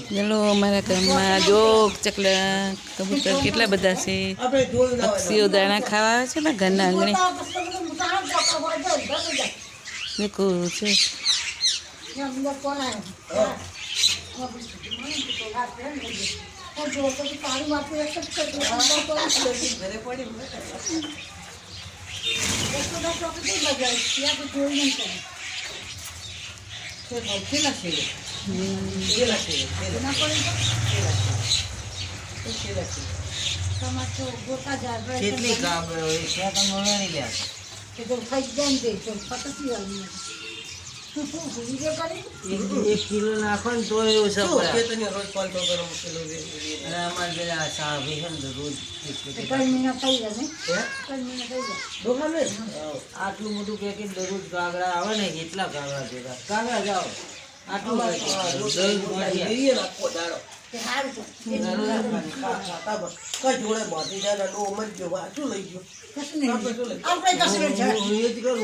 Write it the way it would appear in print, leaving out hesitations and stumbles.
ચલો અમારા ઘરમાં જો ચકલા કબૂતર કેટલા બધા છે. પક્ષીઓ દાણા ખાવા આવે છે ને ઘરના આંગણે. દેખો છે એક કિલો નાખો ને તો એવું છે રોજ 500 કિલો અમારે પેલા સાહેબ રોજ આટલું મોટું પેકેટ દરરોજ કાગડા આવે ને કેટલા કાગડા ભેગા કાગડા જાઓ આટલું જોડે બાંધી જાય લઈ ગયો